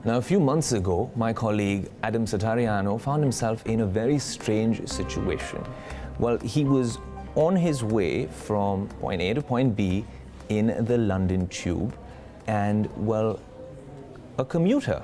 Now, a few months ago, my colleague Adam Satariano found himself in a very strange situation. Well, he was on his way from point A to point B in the London Tube, and, well, a commuter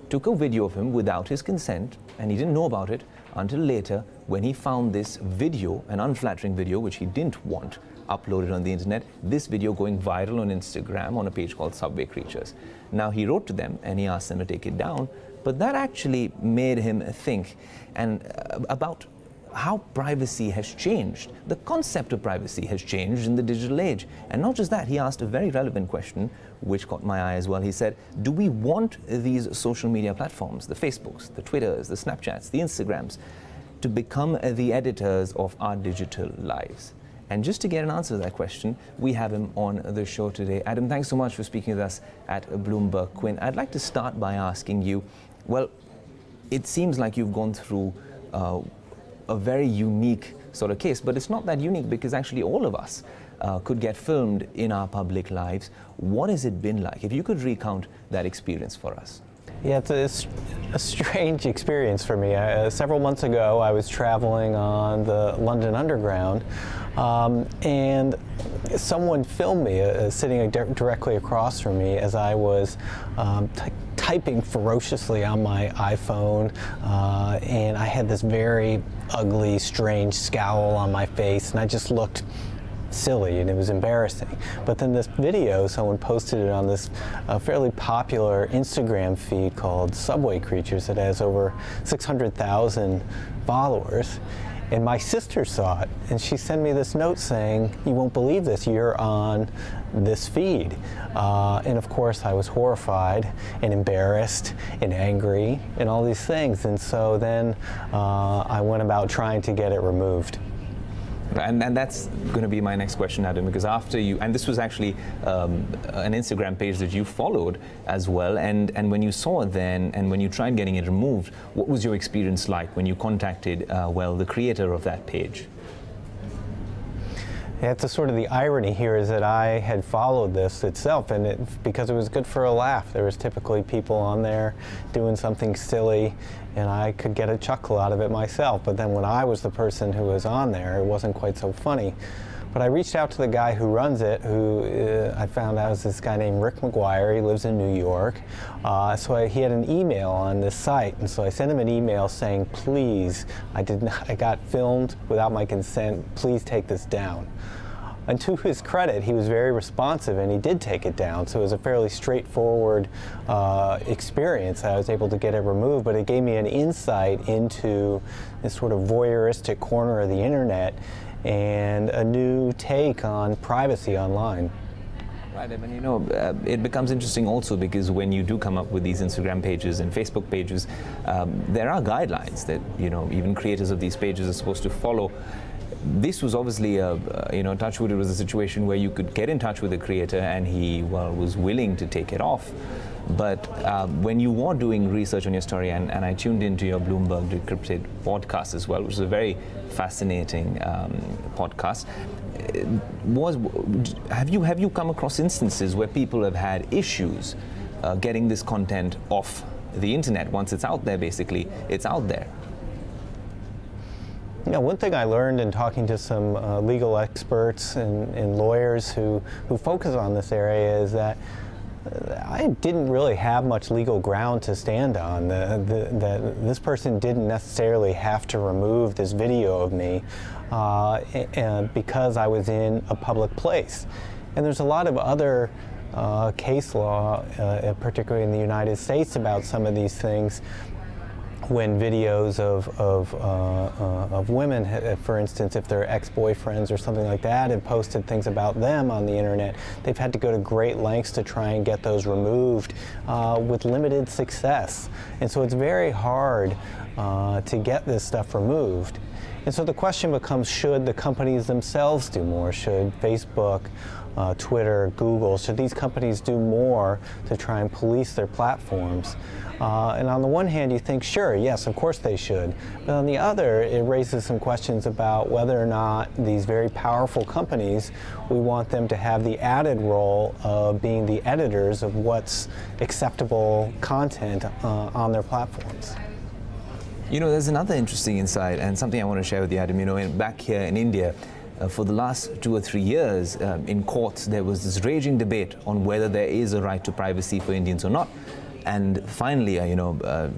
took a video of him without his consent, and he didn't know about it until later when he found this video, an unflattering video which he didn't want uploaded on the internet, this video going viral on Instagram on a page called Subway Creatures. Now, he wrote to them and he asked them to take it down, but that actually made him think about how privacy has changed. The concept of privacy has changed in the digital age. And not just that, he asked a very relevant question, which caught my eye as well. He said, do we want these social media platforms, the Facebooks, the Twitters, the Snapchats, the Instagrams, to become the editors of our digital lives? And just to get an answer to that question, we have him on the show today. Adam, thanks so much for speaking with us at Bloomberg Quinn. I'd like to start by asking you, well, it seems like you've gone through a very unique sort of case, but it's not that unique because actually all of us could get filmed in our public lives. What has it been like? If you could recount that experience for us. Yeah, it's a strange experience for me. Several months ago, I was traveling on the London Underground, and someone filmed me sitting directly across from me as I was typing ferociously on my iPhone, and I had this very ugly, strange scowl on my face, and I just looked silly and it was embarrassing. But then this video, someone posted it on this fairly popular Instagram feed called Subway Creatures that has over 600,000 followers. And my sister saw it, and she sent me this note saying, you won't believe this, you're on this feed. And of course I was horrified and embarrassed and angry and all these things. And so then I went about trying to get it removed. And that's going to be my next question, Adam, because after you, and this was actually an Instagram page that you followed as well, and when you saw it then, and when you tried getting it removed, what was your experience like when you contacted, well, the creator of that page? Yeah, it's sort of the irony here is that I had followed this itself, and because it was good for a laugh. There was typically people on there doing something silly, and I could get a chuckle out of it myself. But then when I was the person who was on there, it wasn't quite so funny. But I reached out to the guy who runs it, who I found out was this guy named Rick McGuire. He lives in New York. He had an email on this site, and so I sent him an email saying, please, I got filmed without my consent, please take this down. And to his credit, he was very responsive and he did take it down. So it was a fairly straightforward experience. I was able to get it removed, but it gave me an insight into this sort of voyeuristic corner of the internet and a new take on privacy online. Right, I mean, you know, it becomes interesting also because when you do come up with these Instagram pages and Facebook pages, there are guidelines that, you know, even creators of these pages are supposed to follow. This was obviously touch wood, it was a situation where you could get in touch with the creator and he, well, was willing to take it off. But when you were doing research on your story, and I tuned into your Bloomberg Decrypted podcast as well, which is a very fascinating podcast, have you come across instances where people have had issues getting this content off the internet? Once it's out there, basically, it's out there. You know, one thing I learned in talking to some legal experts and lawyers who focus on this area is that I didn't really have much legal ground to stand on. That this person didn't necessarily have to remove this video of me because I was in a public place. And there's a lot of other case law, particularly in the United States, about some of these things. When videos of women, for instance, if they're ex-boyfriends or something like that, have posted things about them on the internet, they've had to go to great lengths to try and get those removed with limited success. And so it's very hard to get this stuff removed. And so the question becomes, should the companies themselves do more? Should Facebook Twitter, Google? Should these companies do more to try and police their platforms? And on the one hand, you think, sure, yes, of course they should. But on the other, it raises some questions about whether or not these very powerful companies, we want them to have the added role of being the editors of what's acceptable content on their platforms. You know, there's another interesting insight and something I want to share with you, Adam. You know, back here in India, for the last 2 or 3 years, in courts, there was this raging debate on whether there is a right to privacy for Indians or not. And finally,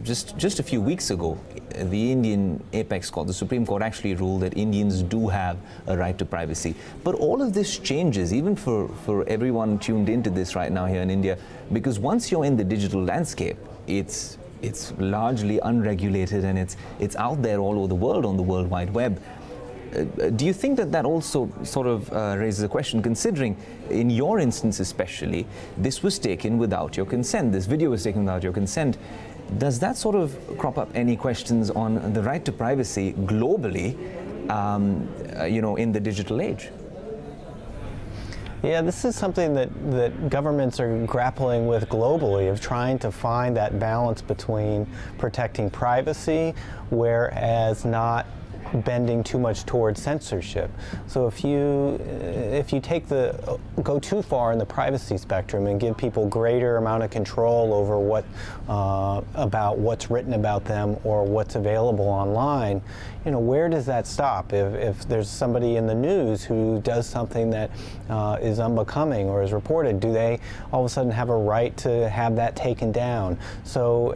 just a few weeks ago, the Indian apex court, the Supreme Court, actually ruled that Indians do have a right to privacy. But all of this changes, even for everyone tuned into this right now here in India, because once you're in the digital landscape, it's largely unregulated and it's out there all over the world on the World Wide Web. Do you think that also sort of raises a question, considering in your instance especially, this was taken without your consent, this video was taken without your consent? Does that sort of crop up any questions on the right to privacy globally, in the digital age? Yeah, this is something that governments are grappling with globally, of trying to find that balance between protecting privacy, whereas not bending too much towards censorship. So if you go too far in the privacy spectrum and give people greater amount of control over about what's written about them or what's available online, where does that stop? If there's somebody in the news who does something that is unbecoming or is reported, do they all of a sudden have a right to have that taken down? So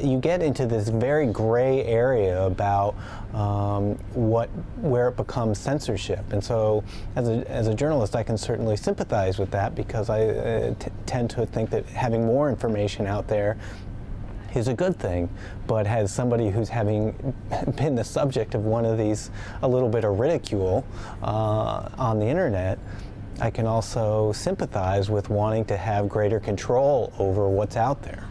you get into this very gray area about where it becomes censorship. And so as a journalist, I can certainly sympathize with that, because I tend to think that having more information out there is a good thing. But as somebody who's having been the subject of one of these, a little bit of ridicule on the internet, I can also sympathize with wanting to have greater control over what's out there.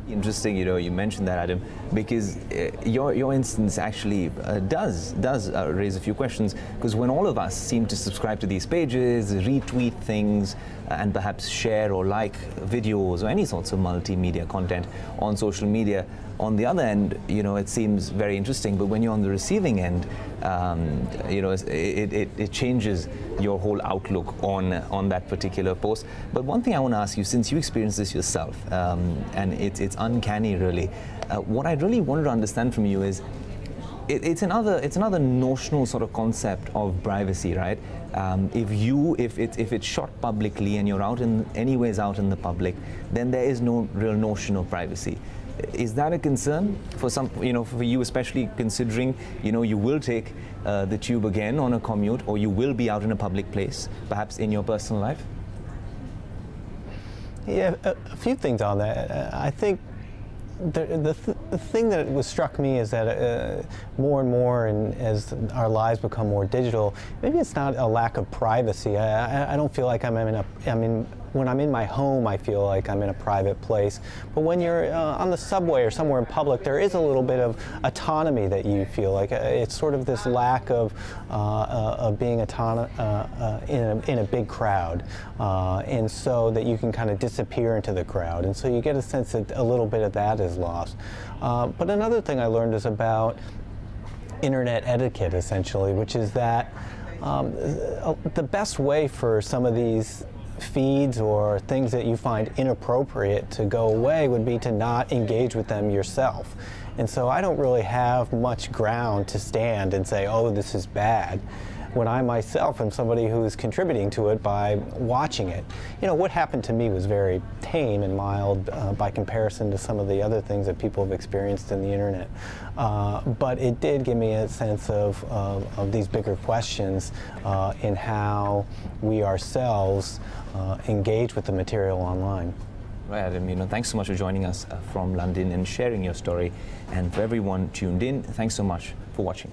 Interesting, you mentioned that, Adam, because your instance actually does raise a few questions, because when all of us seem to subscribe to these pages, retweet things, and perhaps share or like videos or any sorts of multimedia content on social media, on the other end, it seems very interesting, but when you're on the receiving end, it changes your whole outlook on that particular post. But one thing I want to ask you, since you experienced this yourself, and it's uncanny really, what I really wanted to understand from you is, it's another notional sort of concept of privacy, right? If it's shot publicly and you're out in the public, then there is no real notion of privacy. Is that a concern for for you, especially considering, you will take the tube again on a commute, or you will be out in a public place, perhaps in your personal life? Yeah, a few things on that. I think the thing that struck me is that more and more, and as our lives become more digital, maybe it's not a lack of privacy. I don't feel like when I'm in my home, I feel like I'm in a private place. But when you're on the subway or somewhere in public, there is a little bit of autonomy that you feel like. It's sort of this lack of being in a big crowd, and so that you can kind of disappear into the crowd. And so you get a sense that a little bit of that is lost. But another thing I learned is about internet etiquette, essentially, which is that the best way for some of these feeds or things that you find inappropriate to go away would be to not engage with them yourself. And so I don't really have much ground to stand and say, oh, this is bad, when I myself am somebody who is contributing to it by watching it. What happened to me was very tame and mild by comparison to some of the other things that people have experienced in the internet. But it did give me a sense of these bigger questions in how we ourselves engage with the material online. Right, Adam, thanks so much for joining us from London and sharing your story. And for everyone tuned in, thanks so much for watching.